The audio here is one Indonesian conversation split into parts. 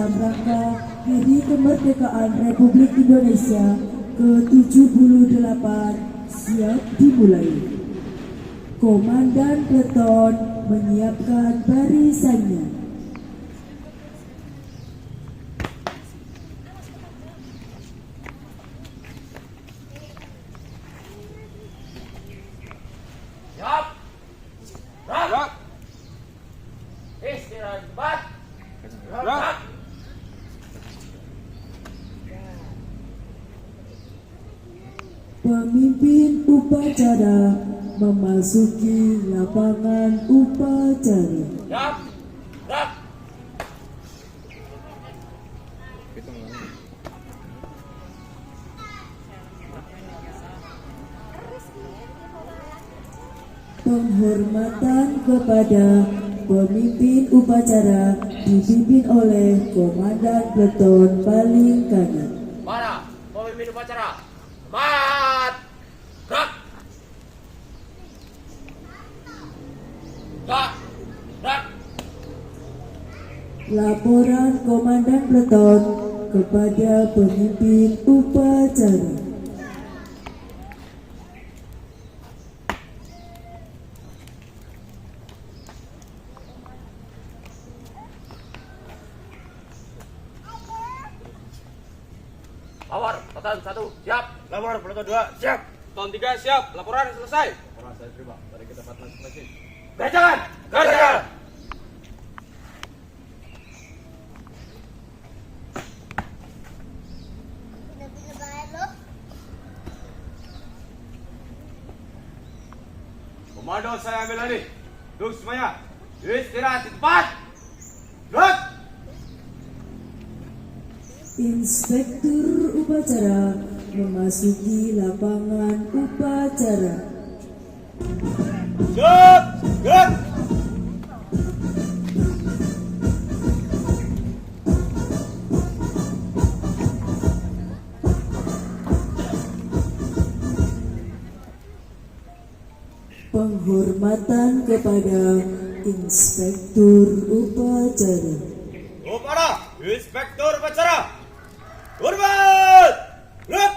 dalam rangka Hari Kemerdekaan Republik Indonesia ke-78 siap dimulai. Komandan Peleton menyiapkan barisannya. Siap. Gerak. Istirahat cepat. Gerak. Pemimpin upacara memasuki lapangan upacara. Siap. Gerak. Penghormatan kepada pemimpin upacara dipimpin oleh Komandan Peleton paling kanan. Mana pemimpin upacara? Semangat. Gerak. Gerak. Gerak. Laporan Komandan Peleton kepada pemimpin upacara. Awar, Peleton 1, siap. Laporan Peleton 2, siap. Peleton 3 siap, laporan selesai. Laporan saya terima. Mari kita tempat masing-masing. Gajangan. Gajangan. Komando saya ambil alih. Duduk semuanya. Istirahat di tempat. Duduk. Inspektur upacara memasuki lapangan upacara. Siap. Gerak. Penghormatan kepada Inspektur upacara. Kepada Inspektur upacara. Hormat. Gerak.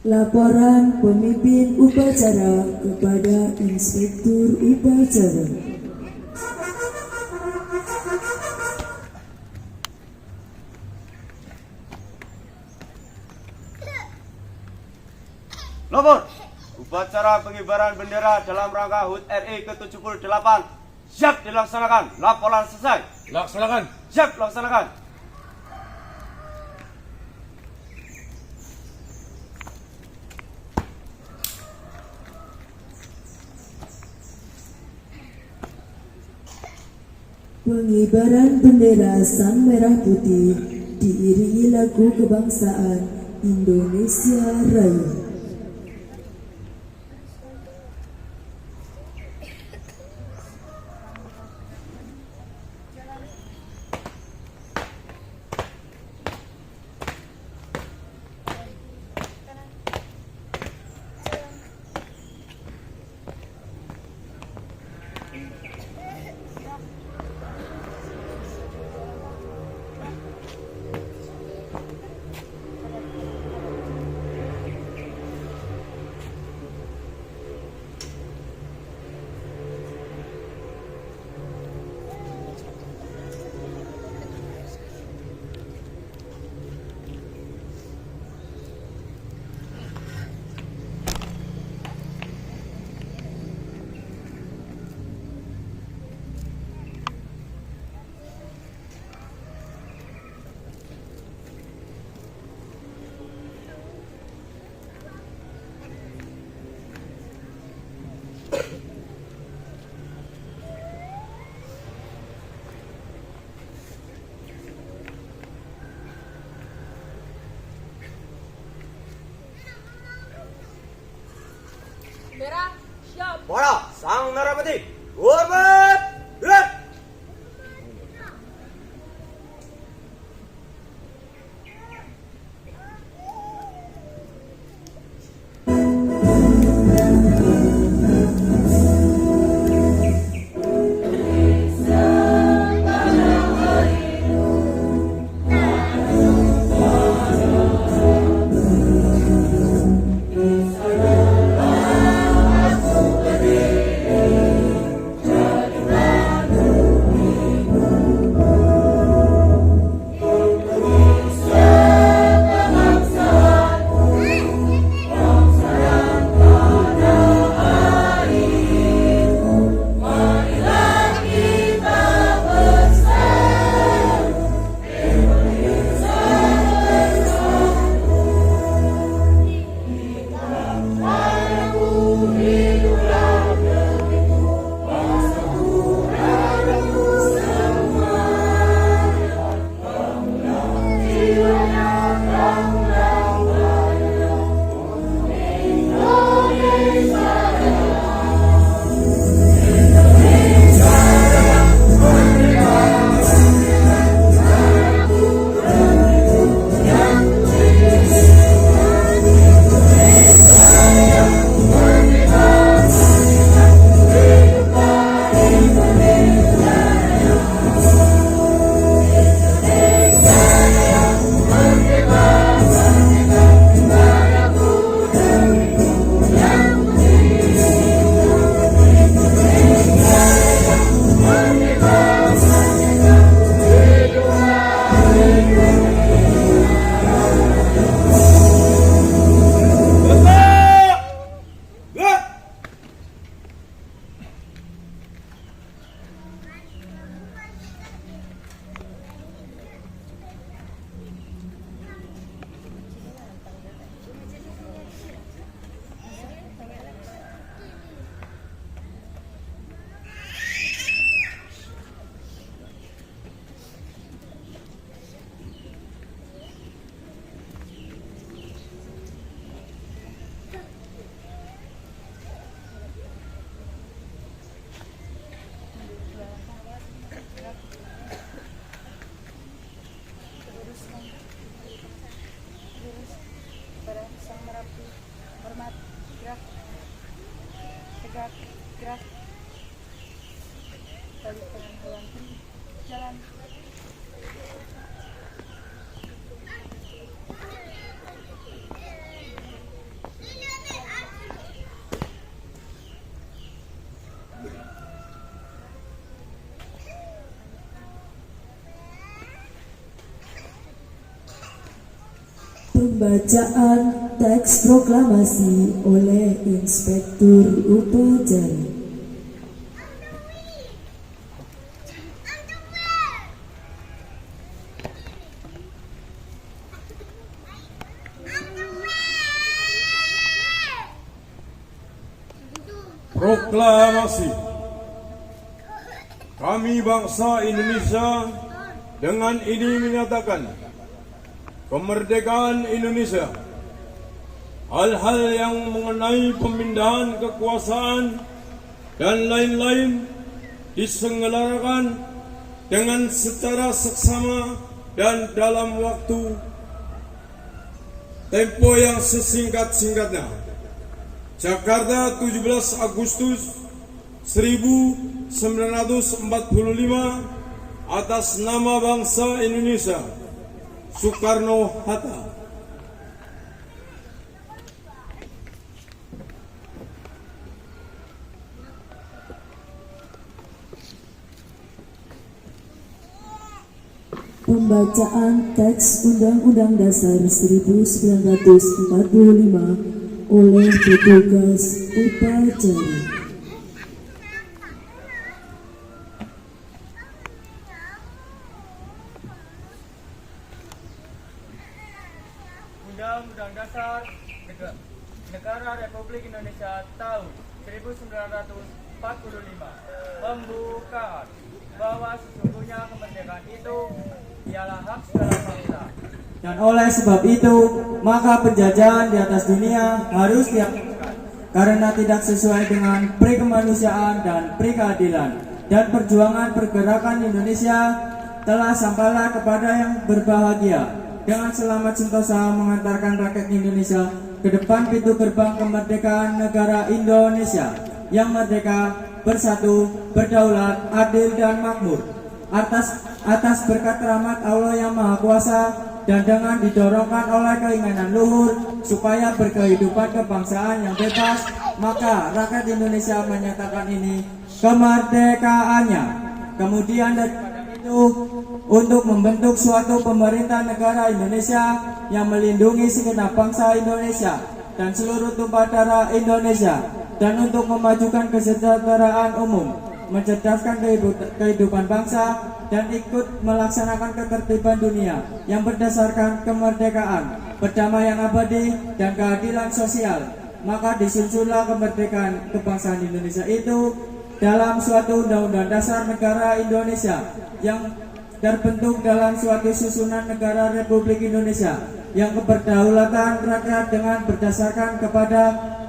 Laporan pemimpin upacara kepada Inspektur upacara. Lapor. Upacara pengibaran bendera dalam rangka HUT RI ke-78 siap dilaksanakan. Laporan selesai. Laksanakan. Siap laksanakan. Pengibaran bendera Sang Merah Putih diiringi lagu kebangsaan Indonesia Raya. Para Sang Merah Putih, hormat, gerak! Sang Merah Putih, hormat, gerak, tegak, gerak, balik kanan kawan kiri, jalan. Pembacaan teks proklamasi oleh Inspektur Upacara. Proklamasi. Kami bangsa Indonesia dengan ini menyatakan kemerdekaan Indonesia. Hal-hal yang mengenai pemindahan kekuasaan dan lain-lain diselenggarakan dengan secara seksama dan dalam waktu tempo yang sesingkat-singkatnya. Jakarta, 17 Agustus 1945, atas nama bangsa Indonesia, Soekarno-Hatta. Pembacaan teks Undang-Undang Dasar 1945 oleh petugas upacara. Undang-Undang Dasar Negara Republik Indonesia tahun 1945 Pembukaan bahwa sesungguhnya kemerdekaan itu ialah hak segala bangsa. Dan oleh sebab itu, maka penjajahan di atas dunia harus dihapuskan. karena tidak sesuai dengan pre-kemanusiaan dan pre-keadilan, dan perjuangan pergerakan Indonesia telah sampailah kepada yang berbahagia dengan selamat sentosa mengantarkan rakyat Indonesia ke depan pintu gerbang kemerdekaan negara Indonesia yang merdeka, bersatu, berdaulat, adil dan makmur. Atas berkat rahmat Allah yang Maha Kuasa dan dengan didorongkan oleh keinginan luhur supaya berkehidupan kebangsaan yang bebas, maka rakyat Indonesia menyatakan ini kemerdekaannya. Kemudian itu untuk membentuk suatu pemerintah negara Indonesia yang melindungi segenap bangsa Indonesia dan seluruh tumpah darah Indonesia, dan untuk memajukan kesejahteraan umum, mencerdaskan kehidupan bangsa, dan ikut melaksanakan ketertiban dunia yang berdasarkan kemerdekaan, perdamaian abadi, dan keadilan sosial. Maka disusunlah kemerdekaan kebangsaan Indonesia itu dalam suatu undang-undang dasar negara Indonesia yang terbentuk dalam suatu susunan negara Republik Indonesia yang keberdaulatan rakyat dengan berdasarkan kepada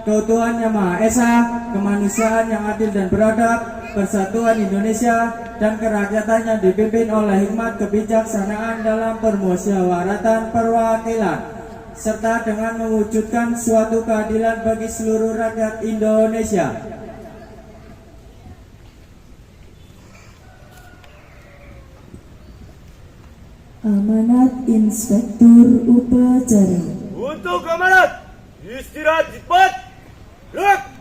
keutuhan yang Maha Esa, kemanusiaan yang adil dan beradab, persatuan Indonesia, dan kerakyatan yang dipimpin oleh hikmat kebijaksanaan dalam permusyawaratan perwakilan, serta dengan mewujudkan suatu keadilan bagi seluruh rakyat Indonesia. Amanat Inspektur Upacara. Untuk amanat, istirahat cepat, gerak.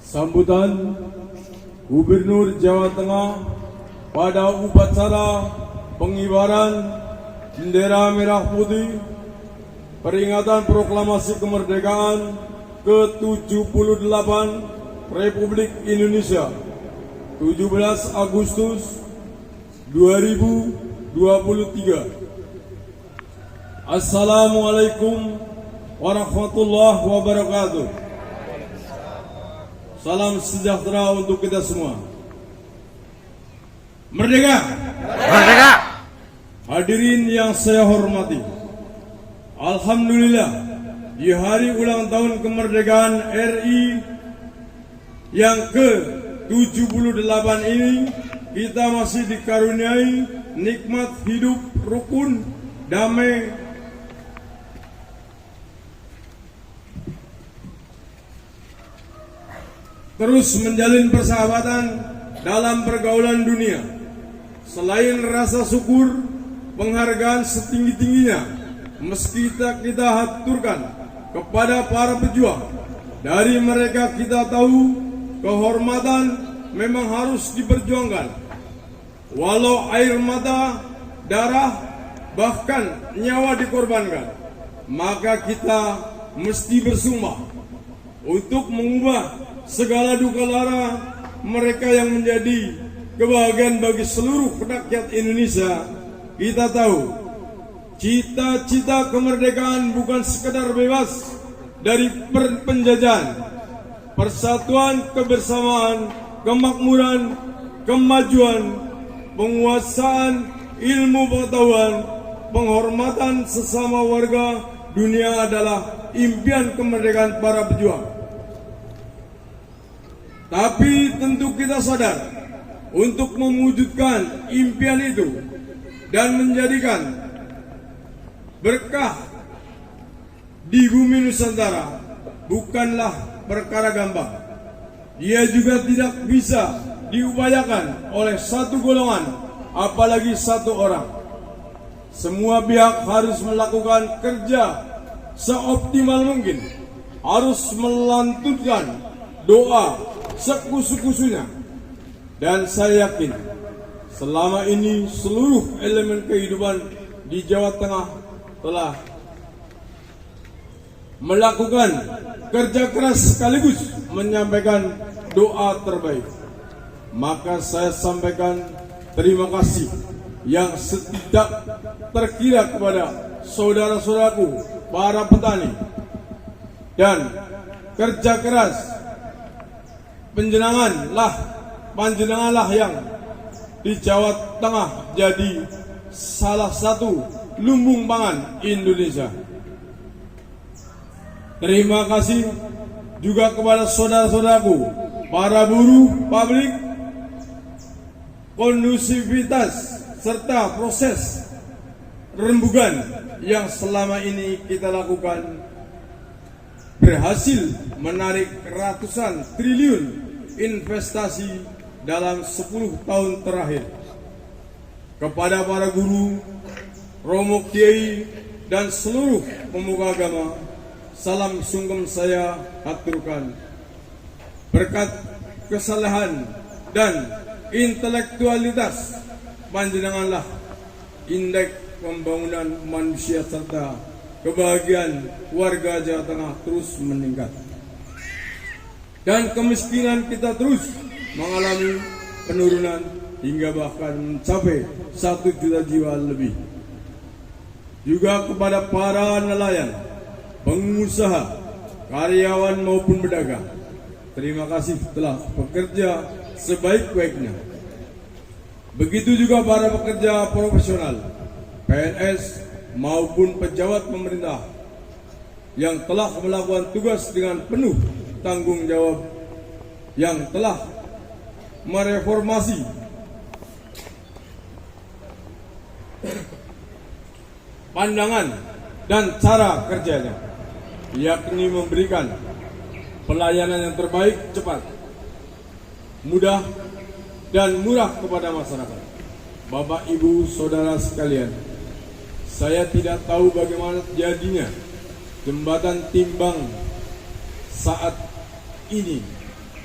Sambutan Gubernur Jawa Tengah pada upacara pengibaran bendera merah putih peringatan proklamasi kemerdekaan ke-78 Republik Indonesia 17 Agustus 2023. Assalamualaikum warahmatullahi wabarakatuh. Salam sejahtera untuk kita semua. Merdeka! Merdeka! Hadirin yang saya hormati, alhamdulillah di hari ulang tahun kemerdekaan RI yang ke-78 ini kita masih dikaruniai nikmat hidup rukun, damai, terus menjalin persahabatan dalam pergaulan dunia. Selain rasa syukur, penghargaan setinggi-tingginya meski kita haturkan kepada para pejuang. Dari mereka kita tahu kehormatan memang harus diperjuangkan. Walau air mata, darah, bahkan nyawa dikorbankan, maka kita mesti bersumpah untuk mengubah segala duka lara mereka yang menjadi kebahagiaan bagi seluruh rakyat Indonesia. Kita tahu cita-cita kemerdekaan bukan sekedar bebas dari penjajahan, persatuan, kebersamaan, kemakmuran, kemajuan, penguasaan ilmu pengetahuan, penghormatan sesama warga dunia adalah impian kemerdekaan para pejuang. Tapi tentu kita sadar untuk mewujudkan impian itu dan menjadikan berkah di bumi Nusantara bukanlah perkara gampang. Dia juga tidak bisa diupayakan oleh satu golongan, apalagi satu orang. Semua pihak harus melakukan kerja seoptimal mungkin, harus melantunkan doa sekusu-kusunya, dan saya yakin selama ini seluruh elemen kehidupan di Jawa Tengah telah melakukan kerja keras sekaligus menyampaikan doa terbaik. Maka saya sampaikan terima kasih yang setidak terkira kepada saudara-saudaraku para petani, dan kerja keras panjenenganlah yang di Jawa Tengah jadi salah satu lumbung pangan Indonesia. Terima kasih juga kepada saudara-saudaraku, para buruh pabrik, kondusivitas serta proses rembugan yang selama ini kita lakukan berhasil menarik ratusan triliun investasi dalam 10 tahun terakhir. Kepada para guru, romo kiai, dan seluruh pemuka agama, salam sungkem saya haturkan. Berkat kesalahan dan intelektualitas panjenenganlah indeks pembangunan manusia serta kebahagiaan warga Jawa Tengah terus meningkat. Dan kemiskinan kita terus mengalami penurunan hingga bahkan mencapai 1 juta jiwa lebih. Juga kepada para nelayan, pengusaha, karyawan maupun pedagang, terima kasih telah bekerja sebaik-baiknya. Begitu juga para pekerja profesional, PNS maupun pejabat pemerintah yang telah melakukan tugas dengan penuh tanggung jawab, yang telah mereformasi pandangan dan cara kerjanya, yakni memberikan pelayanan yang terbaik, cepat, mudah, dan murah kepada masyarakat. Bapak, Ibu, Saudara sekalian, saya tidak tahu bagaimana jadinya jembatan timbang saat ini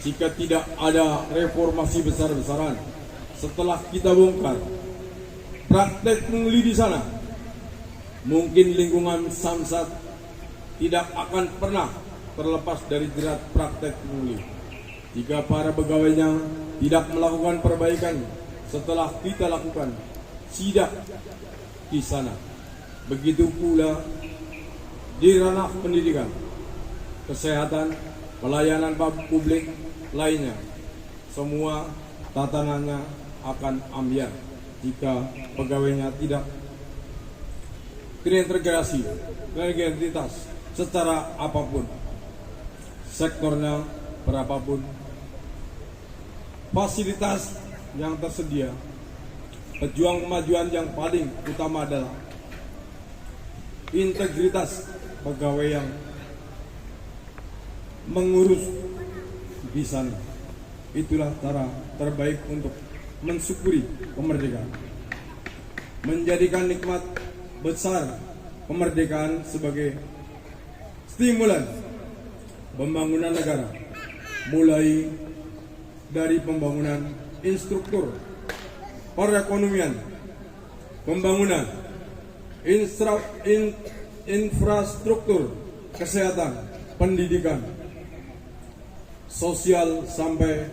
jika tidak ada reformasi besar-besaran. Setelah kita bongkar praktek pungli di sana, mungkin lingkungan Samsat tidak akan pernah terlepas dari jerat praktek pungli jika para pegawainya tidak melakukan perbaikan setelah kita lakukan sidak di sana. Begitu pula di ranah pendidikan, kesehatan, pelayanan publik lainnya, semua tatanannya akan ambiar jika pegawainya tidak terintegrasi dengan identitas secara apapun, sektornya berapapun, fasilitas yang tersedia. Pejuang kemajuan yang paling utama adalah integritas pegawai yang mengurus di sana. Itulah cara terbaik untuk mensyukuri kemerdekaan, menjadikan nikmat besar kemerdekaan sebagai stimulan pembangunan negara, mulai dari pembangunan infrastruktur perekonomian, pembangunan infrastruktur kesehatan, pendidikan, sosial, sampai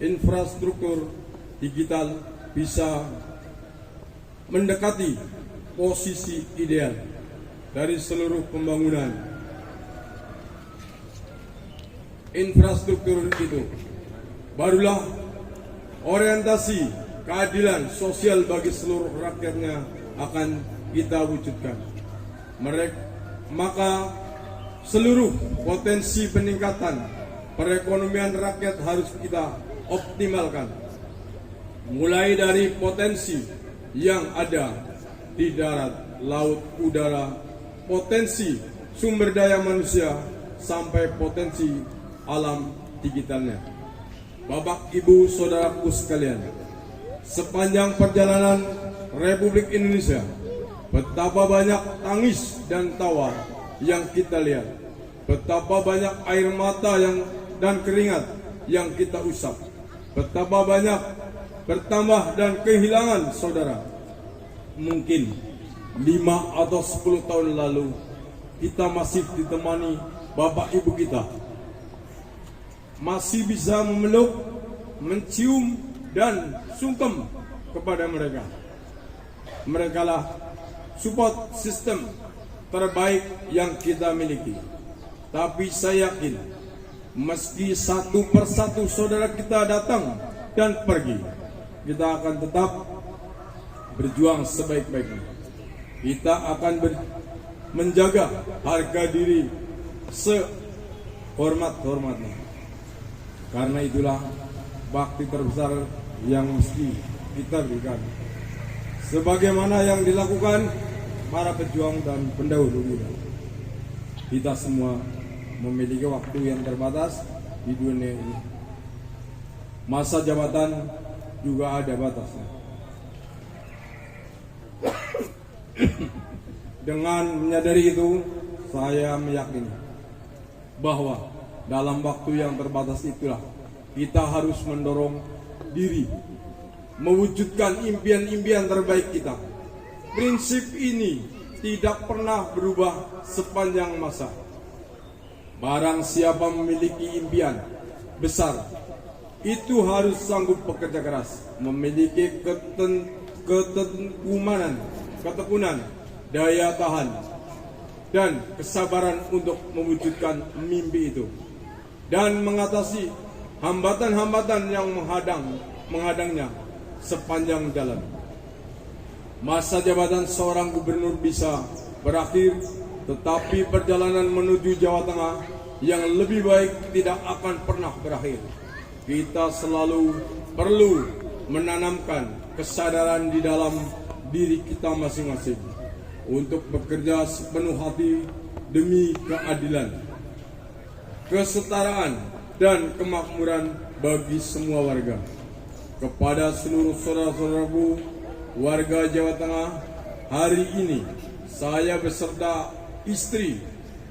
infrastruktur digital bisa mendekati posisi ideal dari seluruh pembangunan infrastruktur itu. Barulah orientasi keadilan sosial bagi seluruh rakyatnya akan kita wujudkan. Maka seluruh potensi peningkatan perekonomian rakyat harus kita optimalkan, mulai dari potensi yang ada di darat, laut, udara, potensi sumber daya manusia, sampai potensi alam digitalnya. Bapak, Ibu, Saudaraku sekalian, sepanjang perjalanan Republik Indonesia, betapa banyak tangis dan tawa yang kita lihat, betapa banyak air mata dan keringat yang kita usap, betapa banyak bertambah dan kehilangan saudara. Mungkin 5 atau 10 tahun lalu kita masih ditemani bapak ibu kita, masih bisa memeluk, mencium, dan sungkem kepada mereka. Mereka lah support system terbaik yang kita miliki. Tapi saya yakin Meski satu persatu saudara kita datang dan pergi, kita akan tetap berjuang sebaik-baiknya. Kita akan menjaga harga diri sehormat-hormatnya. Karena itulah bakti terbesar yang mesti kita berikan, sebagaimana yang dilakukan para pejuang dan pendahulu kita. Kita semua memiliki waktu yang terbatas di dunia ini. Masa jabatan juga ada batasnya. Dengan menyadari itu, saya meyakini bahwa dalam waktu yang terbatas itulah kita harus mendorong diri mewujudkan impian-impian terbaik kita. Prinsip ini tidak pernah berubah sepanjang masa. Barang siapa memiliki impian besar, itu harus sanggup bekerja keras, memiliki ketekunan, daya tahan, dan kesabaran untuk mewujudkan mimpi itu, dan mengatasi hambatan-hambatan yang menghadangnya sepanjang jalan. Masa jabatan seorang gubernur bisa berakhir, tetapi perjalanan menuju Jawa Tengah yang lebih baik tidak akan pernah berakhir. Kita selalu perlu menanamkan kesadaran di dalam diri kita masing-masing untuk bekerja sepenuh hati demi keadilan, kesetaraan, dan kemakmuran bagi semua warga. Kepada seluruh saudara-saudaraku warga Jawa Tengah, hari ini saya beserta istri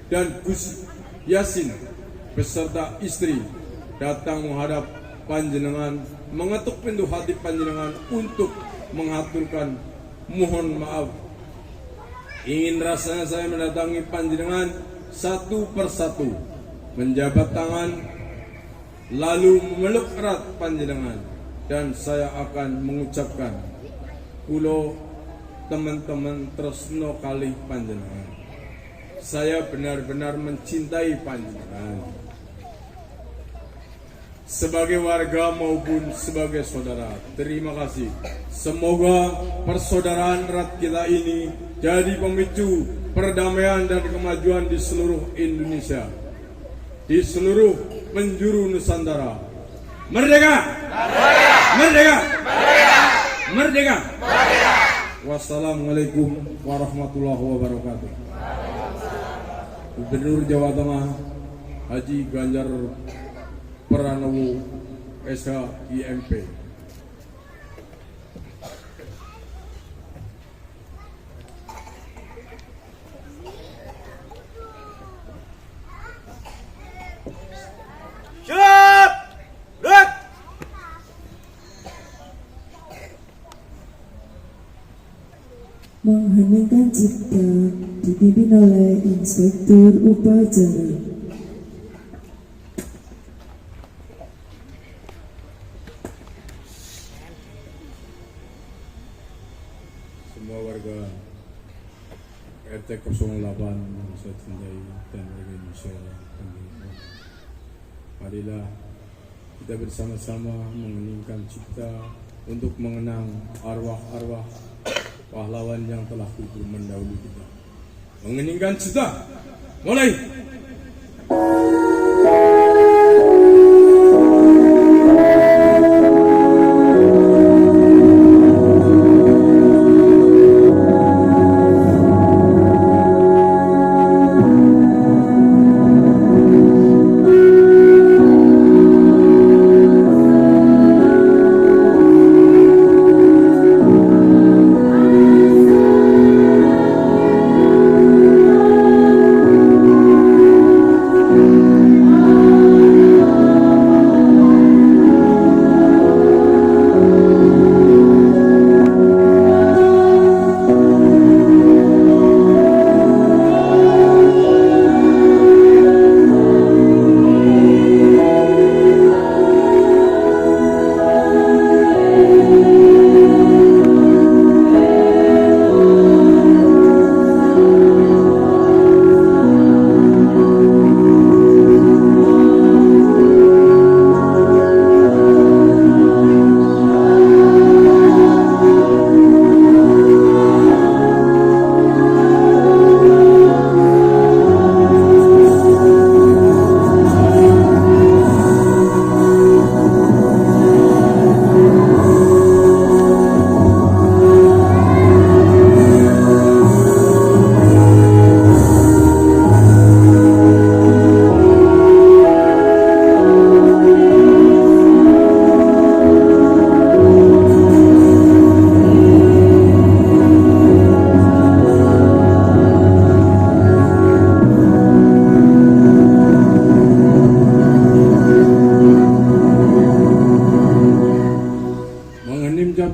dan Gus Yasin beserta istri datang menghadap panjenengan, mengetuk pintu hati panjenengan untuk mengaturkan mohon maaf. Ingin rasanya saya mendatangi panjenengan satu persatu, menjabat tangan, lalu memeluk erat panjenengan, dan saya akan mengucapkan, kulo teman-teman tresno kalih panjenengan. Saya benar-benar mencintai panjenengan sebagai warga maupun sebagai saudara. Terima kasih. Semoga persaudaraan erat kita ini jadi pemicu perdamaian dan kemajuan di seluruh Indonesia, di seluruh penjuru Nusantara. Merdeka! Merdeka! Merdeka! Merdeka! Merdeka! Wassalamualaikum warahmatullahi wabarakatuh. Gubernur Jawa Tengah Haji Ganjar Pranowo SHIMP. Siap! Gerak! Mengheningkan cipta dipimpin oleh Inspektur Upacara. Semua warga RT 08 yang saya cintai dan warga Indonesia, marilah kita bersama-sama mengeningkan cipta untuk mengenang arwah-arwah pahlawan yang telah gugur mendahului kita. Mengeningkan cipta, mulai.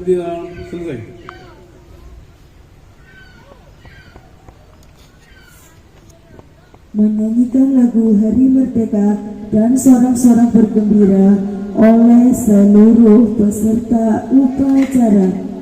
Syabdilan selesai. Menyanyikan lagu Hari Merdeka dan sorak-sorak bergembira oleh seluruh peserta upacara.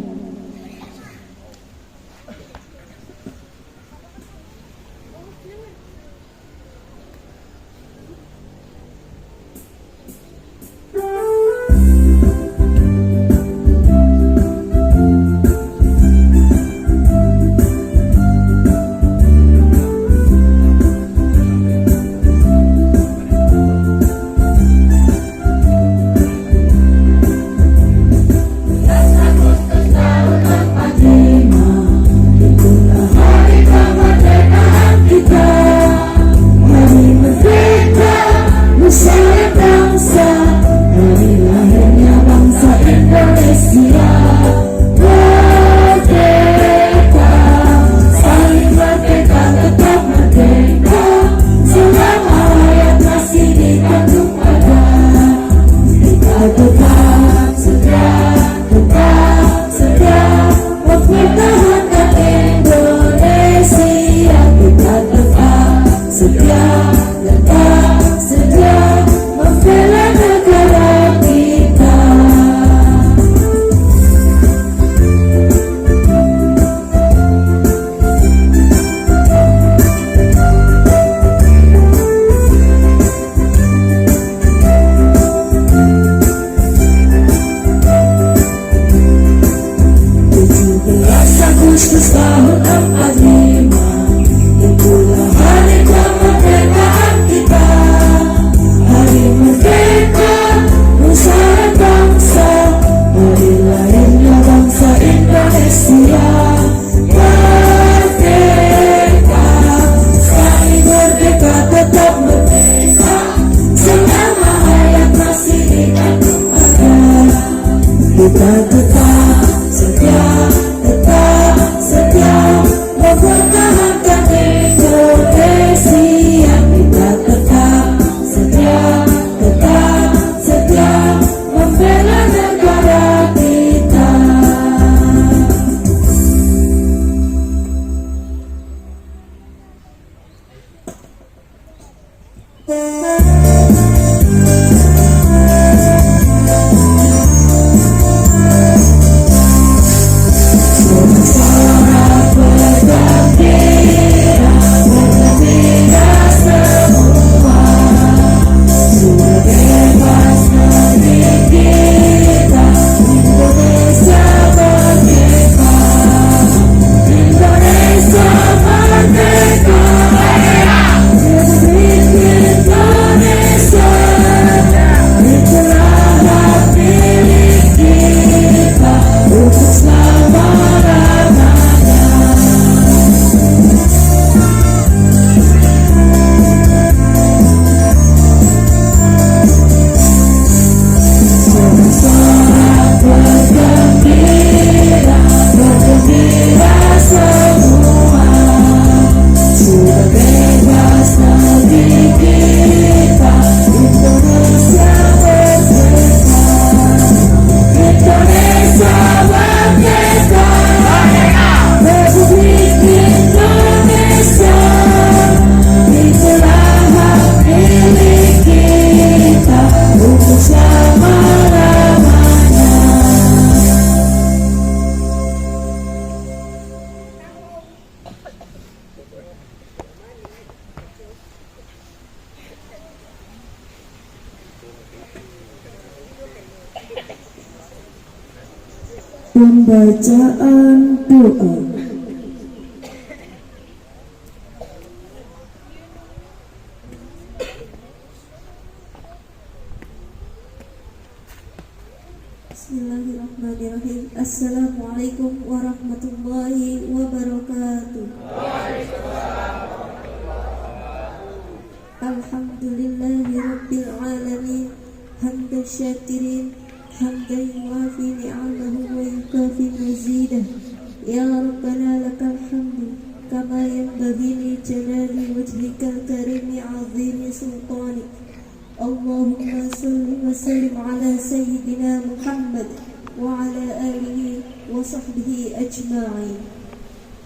Pembacaan doa. Bismillahirrahmanirrahim. Assalamualaikum warahmatullahi wabarakatuh. Alhamdulillahi rabbil alamin. Hamdan syakirin, hamdan yuafi ni'amahu wa yukafi mazidah. Ya Rabbana lakal hamdu kama yanbaghi li jalali wajhikal karimi 'azimi sultanik. Allahumma salli wa sallim ala sayyidina Muhammad وعلى آله وصحبه أجمعين.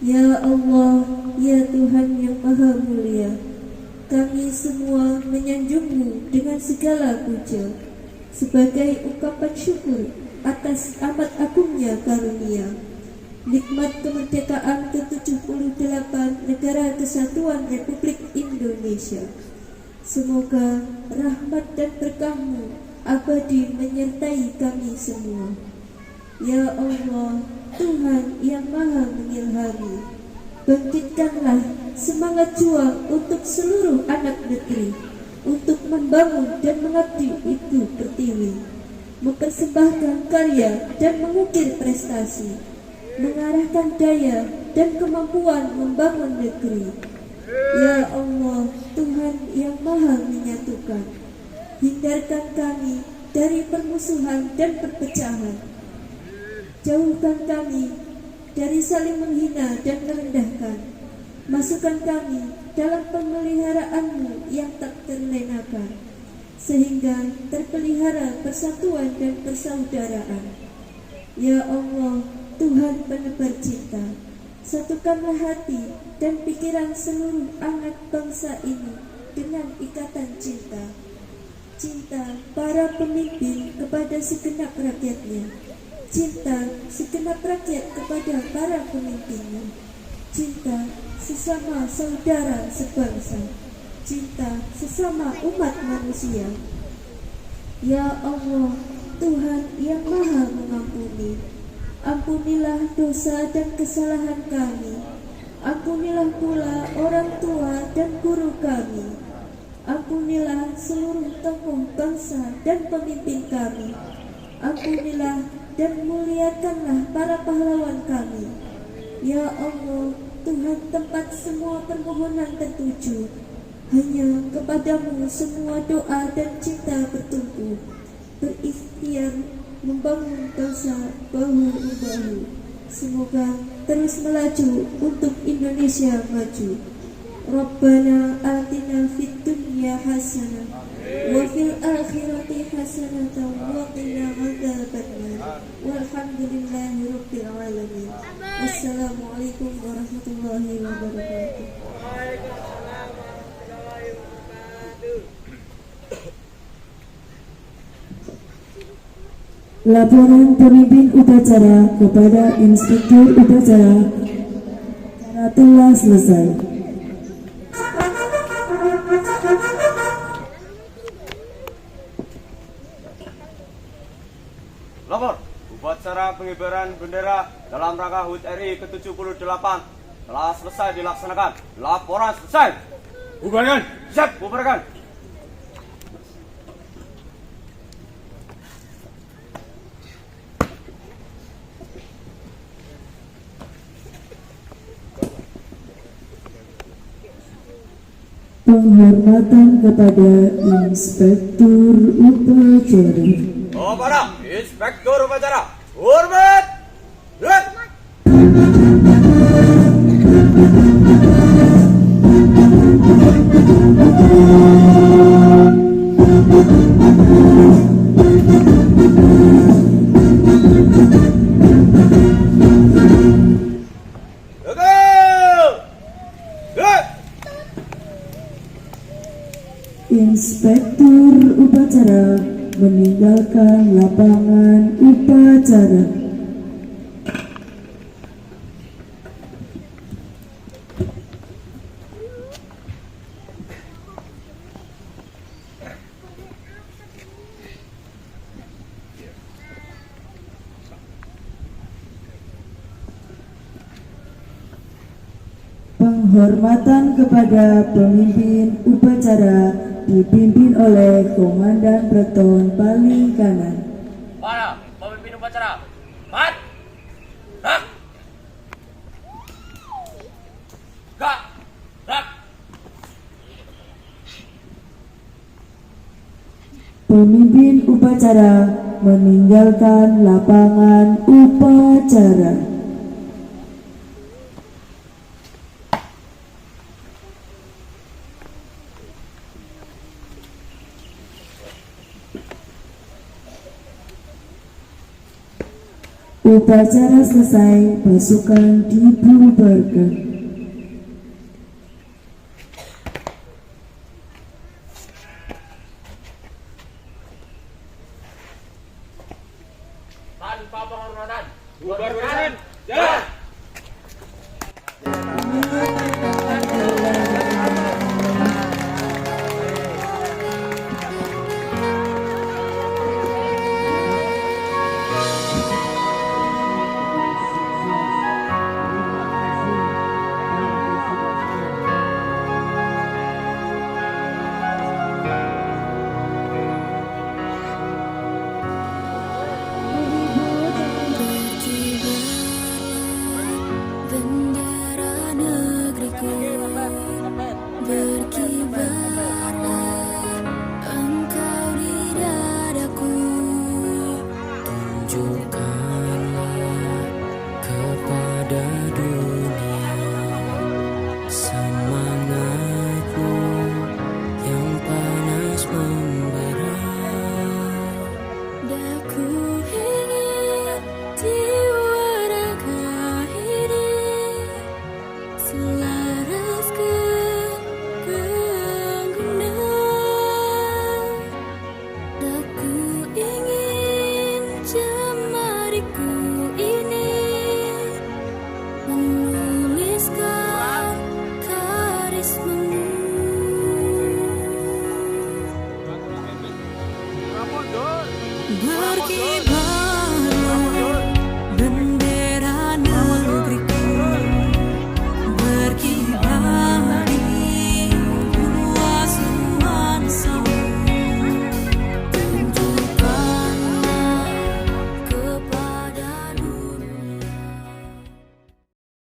Ya Allah, ya Tuhan yang Maha Mulia, kami semua menyanjungmu dengan segala puja sebagai ungkapan syukur atas amat agungnya karunia, nikmat kemerdekaan ke-78 Negara Kesatuan Republik Indonesia. Semoga rahmat dan berkah-Mu abadi menyertai kami semua. Ya Allah, Tuhan yang Maha Mengilhami, bangkitkanlah semangat juang untuk seluruh anak negeri, untuk membangun dan mengabdi Ibu Pertiwi, mempersembahkan karya dan mengukir prestasi, mengarahkan daya dan kemampuan membangun negeri. Ya Allah, Tuhan yang Maha Menyatukan, hindarkan kami dari permusuhan dan perpecahan. Jauhkan kami dari saling menghina dan merendahkan. Masukkan kami dalam pemeliharaan-Mu yang tak terlenakan, sehingga terpelihara persatuan dan persaudaraan. Ya Allah, Tuhan penebar cinta, satukanlah hati dan pikiran seluruh anak bangsa ini dengan ikatan cinta. Cinta para pemimpin kepada segenap rakyatnya, cinta segenap rakyat kepada para pemimpinnya, cinta sesama saudara sebangsa, cinta sesama umat manusia. Ya Allah, Tuhan yang Maha Mengampuni, ampunilah dosa dan kesalahan kami. Ampunilah pula orang tua dan guru kami. Ampunilah seluruh tokoh bangsa dan pemimpin kami. Ampunilah dan muliakanlah para pahlawan kami. Ya Allah, Tuhan tempat semua permohonan tertuju, hanya kepadamu semua doa dan cinta bertumpu, berikhtiar membangun bangsa bahu-membahu. Semoga terus melaju untuk Indonesia maju. Rabbana atina fid dunya hasanah wa fil akhirati hasanatan wa qina adzabannar. Walhamdulillahi rabbil alamin. Wassalamualaikum warahmatullahi wabarakatuh. Laporan pemimpin upacara kepada instruktur upacara telah selesai. Lapor, upacara pengibaran bendera dalam rangka HUT RI ke-78 telah selesai dilaksanakan. Laporan selesai. Bubarkan. Siap, bubarkan. Penghormatan kepada inspektur upacara. Kepada inspektur upacara, hormat. Gerak. Inspektur upacara meninggalkan lapangan upacara. Penghormatan kepada pemimpin upacara dipimpin oleh Komandan Peleton paling kanan. Para pemimpin upacara, mat, rak, gak, rak. Pemimpin upacara meninggalkan lapangan upacara. Upacara selesai, pasukan dibubarkan. Tanpa penghormatan. Bubar barisan. Jalan. Bendera negeriku, berkibarlah engkau di dadaku. Tunjukkanlah kepada